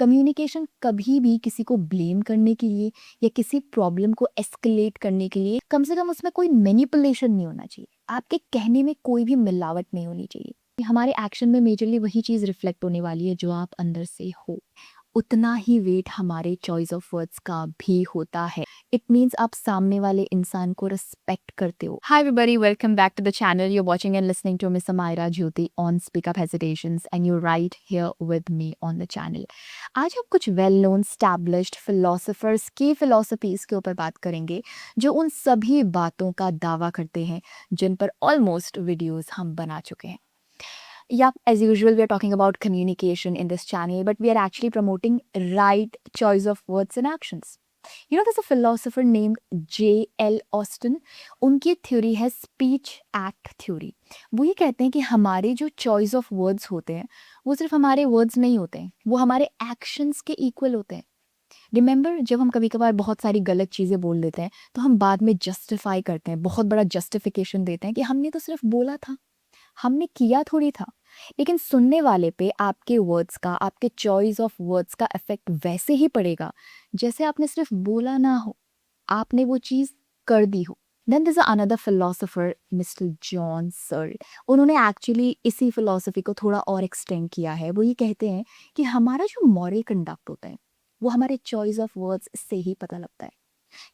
Communication कभी भी किसी को ब्लेम करने के लिए या किसी प्रॉब्लम को एस्केलेट करने के लिए कम से कम उसमें कोई मैनिपुलेशन नहीं होना चाहिए। आपके कहने में कोई भी मिलावट नहीं होनी चाहिए। हमारे एक्शन में मेजरली वही चीज़ रिफ्लेक्ट होने वाली है जो आप अंदर से हो। उतना ही वेट हमारे चॉइस ऑफ वर्ड्स का भी होता है। इट मीन्स आप सामने वाले इंसान को रिस्पेक्ट करते हो। Hi everybody, welcome back to the channel. You watching and listening to miss Amaira Jyoti on speak up hesitations and you right here with me on the channel. आज हम कुछ वेल नोन स्टैब्लिश्ड फिलोसोफर्स की philosophies के ऊपर बात करेंगे जो उन सभी बातों का दावा करते हैं जिन पर ऑलमोस्ट वीडियोस हम बना चुके हैं। Yeah, as usual, we are talking about communication in this channel, but we are actually promoting right choice of words and actions. You know, there's a philosopher named J.L. Austin. उनकी theory है speech act theory. वो ये कहते हैं कि हमारे जो choice of words होते हैं वो सिर्फ हमारे वर्ड्स नहीं होते हैं, वो हमारे एक्शंस के इक्वल होते हैं। रिमेंबर, जब हम कभी कभार बहुत सारी गलत चीज़ें बोल देते हैं तो हम बाद में जस्टिफाई करते हैं, बहुत बड़ा जस्टिफिकेशन देते हैं कि हमने तो सिर्फ बोला था, हमने किया थोड़ी था। लेकिन सुनने वाले पे आपके वर्ड्स का, आपके चॉइस ऑफ वर्ड्स का इफेक्ट वैसे ही पड़ेगा जैसे आपने सिर्फ बोला ना हो, आपने वो चीज़ कर दी हो। Then this another philosopher mister John Searle. उन्होंने एक्चुअली इसी फिलोसफी को थोड़ा और एक्सटेंड किया है। वो ये कहते हैं कि हमारा जो मॉरल कंडक्ट होता है वो हमारे चॉइस ऑफ वर्ड्स से ही पता लगता है।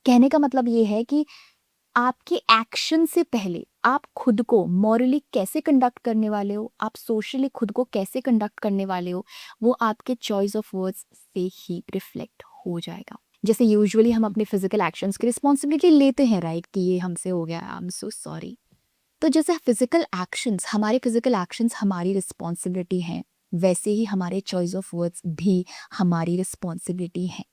कहने का मतलब ये है कि आपके एक्शन से पहले आप खुद को मॉरली कैसे कंडक्ट करने वाले हो, आप सोशली खुद को कैसे कंडक्ट करने वाले हो, वो आपके चॉइस ऑफ वर्ड्स से ही रिफ्लेक्ट हो जाएगा। जैसे यूजुअली हम अपने फिजिकल एक्शंस की रिस्पॉन्सिबिलिटी लेते हैं, राइट, कि ये हमसे हो गया, आई एम सो सॉरी। तो जैसे हमारे फिजिकल एक्शंस हमारी रिस्पॉन्सिबिलिटी हैं, वैसे ही हमारे चॉइस ऑफ वर्ड्स भी हमारी रिस्पॉन्सिबिलिटी है।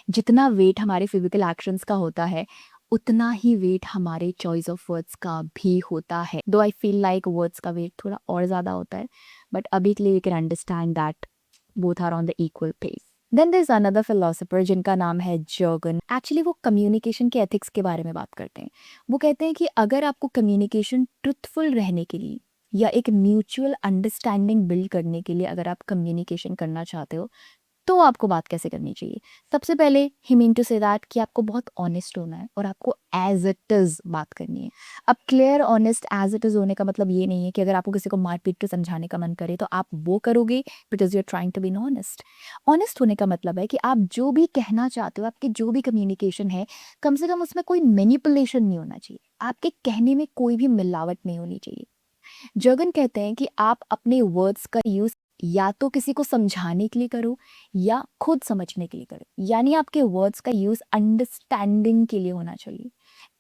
जितना वेट हमारे फिजिकल एक्शंस का होता है उतना ही वेट हमारे चॉइस ऑफ वर्ड्स का भी होता है। Though I feel like words का वेट थोड़ा और ज़्यादा होता है, बट अभी के लिए we can understand that both are on the equal pace. Then there is another philosopher जिनका नाम है जर्गन। एक्चुअली वो कम्युनिकेशन के एथिक्स के बारे में बात करते हैं। वो कहते हैं कि अगर आपको कम्युनिकेशन ट्रुथफुल रहने के लिए या एक म्यूचुअल अंडरस्टैंडिंग बिल्ड करने के लिए अगर आप कम्युनिकेशन करना चाहते हो तो आपको बात कैसे करनी चाहिए। सबसे पहले ही मीन टू से दैट कि आपको बहुत ऑनेस्ट होना है और आपको एज इट इज़ बात करनी है। अब clear honest as it is होने का मतलब ये नहीं है कि अगर आपको किसी को मार पीट के समझाने का मन करे तो आप वो करोगे because you are trying to be honest. Honest होने का मतलब है कि आप जो भी कहना चाहते हो, आपकी जो भी कम्युनिकेशन है, कम से कम उसमें कोई मैनिपुलेशन नहीं होना चाहिए, आपके कहने में कोई भी मिलावट नहीं होनी चाहिए। जर्गन कहते हैं कि आप अपने वर्ड्स का यूज या तो किसी को समझाने के लिए करो या खुद समझने के लिए करो, यानी आपके वर्ड्स का यूज अंडरस्टैंडिंग के लिए होना चाहिए।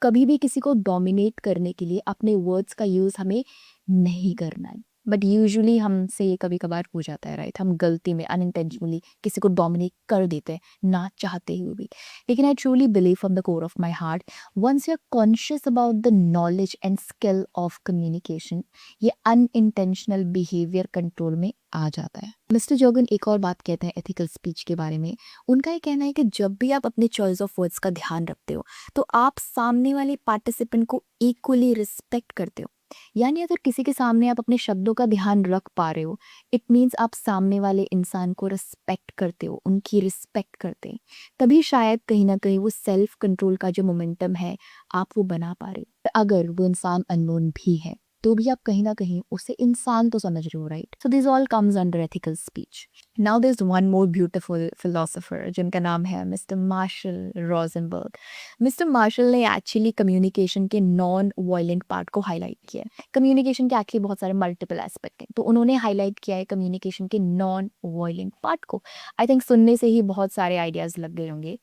कभी भी किसी को डोमिनेट करने के लिए अपने वर्ड्स का यूज हमें नहीं करना है। बट यूजुअली हमसे ये कभी कभार हो जाता है, राइट, हम गलती में अनइंटेंशनली किसी को डोमिनेट कर देते हैं ना चाहते हुए भी। लेकिन I truly believe from the core of my heart, once you are conscious about the knowledge and skill of communication, ये अनइंटेंशनल बिहेवियर कंट्रोल में आ जाता है। मिस्टर जोगन एक और बात कहते हैं एथिकल स्पीच के बारे में। उनका ये कहना है कि जब भी आप अपने चॉइस ऑफ वर्ड्स का ध्यान रखते हो तो आप सामने वाले पार्टिसिपेंट को इक्वली रिस्पेक्ट करते हो। यानी अगर किसी के सामने आप अपने शब्दों का ध्यान रख पा रहे हो, इट मीन्स आप सामने वाले इंसान को रिस्पेक्ट करते हो, उनकी रिस्पेक्ट करते हैं। तभी शायद कहीं ना कहीं वो सेल्फ कंट्रोल का जो मोमेंटम है आप वो बना पा रहे हो। अगर वो इंसान अननोन भी है तो भी आप कहीं ना कहीं उसे इंसान तो समझ रहे हो, right. So this all comes under ethical speech. Now there is one more beautiful philosopher जिनका नाम है mister Marshall Rosenberg. Mister Marshall ने एक्चुअली कम्युनिकेशन के नॉन वायलेंट पार्ट को हाईलाइट किया है। कम्युनिकेशन के एक्चुअली बहुत सारे मल्टीपल एस्पेक्ट हैं, तो उन्होंने हाईलाइट किया है कम्युनिकेशन के नॉन वायलेंट पार्ट को। आई थिंक सुनने से ही बहुत सारे आइडियाज लग गए होंगे।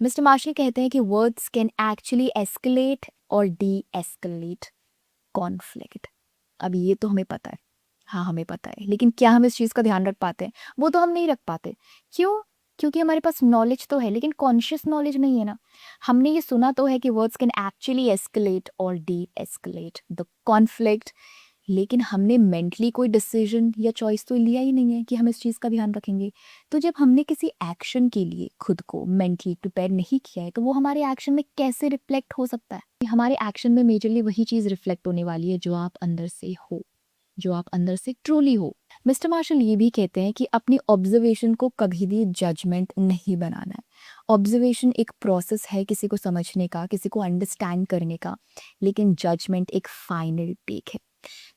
मिस्टर मार्शल कहते हैं कि वर्ड्स कैन एक्चुअली एस्केलेट और डी एस्केलेट कॉन्फ्लिक्ट। अब ये तो हमें पता है, हाँ हमें पता है, लेकिन क्या हम इस चीज़ का ध्यान रख पाते हैं? वो तो हम नहीं रख पाते। क्यों? क्योंकि हमारे पास नॉलेज तो है लेकिन कॉन्शियस नॉलेज नहीं है ना। हमने ये सुना तो है कि वर्ड्स कैन एक्चुअली एस्केलेट और डी एस्केलेट द कॉन्फ्लिक्ट, लेकिन हमने मेंटली कोई डिसीजन या चॉइस तो लिया ही नहीं है कि हम इस चीज़ का ध्यान रखेंगे। तो जब हमने किसी एक्शन के लिए खुद को मेंटली प्रिपेयर नहीं किया है तो वो हमारे एक्शन में कैसे रिफ्लेक्ट हो सकता है? हमारे एक्शन में मेजरली वही चीज़ रिफ्लेक्ट होने वाली है जो आप अंदर से हो, जो आप अंदर से ट्रूली हो। मिस्टर मार्शल ये भी कहते हैं कि अपनी ऑब्जर्वेशन को कभी भी जजमेंट नहीं बनाना है। ऑब्जर्वेशन एक प्रोसेस है किसी को समझने का, किसी को अंडरस्टैंड करने का, लेकिन जजमेंट एक फाइनल टेक है।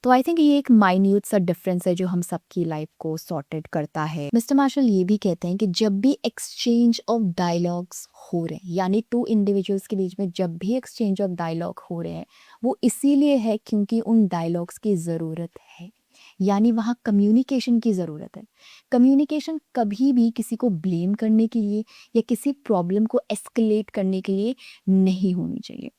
तो आई थिंक ये एक माइन्यूट सा डिफरेंस है जो हम सबकी लाइफ को सॉर्टेड करता है। मिस्टर मार्शल ये भी कहते हैं कि जब भी एक्सचेंज ऑफ डायलॉग्स हो रहे हैं, यानी टू इंडिविजुअल्स के बीच में जब भी एक्सचेंज ऑफ डायलॉग हो रहे हैं, वो इसीलिए है क्योंकि उन डायलॉग्स की ज़रूरत है, यानी वहाँ कम्युनिकेशन की ज़रूरत है। कम्युनिकेशन कभी भी किसी को ब्लेम करने के लिए या किसी प्रॉब्लम को एस्केलेट करने के लिए नहीं होनी चाहिए।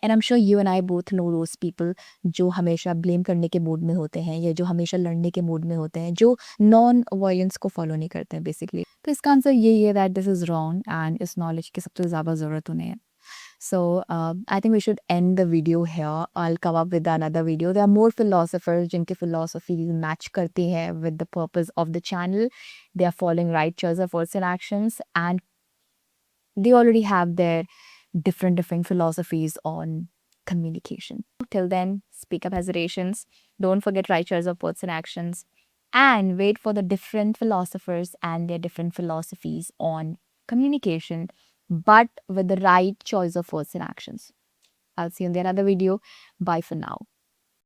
And I am sure you and I both know those people जो हमेशा ब्लेम करने के मूड में होते हैं या जो हमेशा लड़ने के मूड में होते हैं, जो नॉन वायलेंस को फॉलो नहीं करते हैं बेसिकली। तो इसका आंसर यही है that this is wrong and इस नॉलेज की सबसे ज़्यादा ज़रूरत उन्हें है। So I think we should end the video here. I'll come up with another video. There are more philosophers जिनके philosophies match करती हैं with the purpose of the channel. They are following right choice of words and actions, and they already have their different philosophies on communication. Till then, speak up hesitations. Don't forget right choice of words and actions, and wait for the different philosophers and their different philosophies on communication, but with the right choice of words and actions. I'll see you in the another video. Bye for now.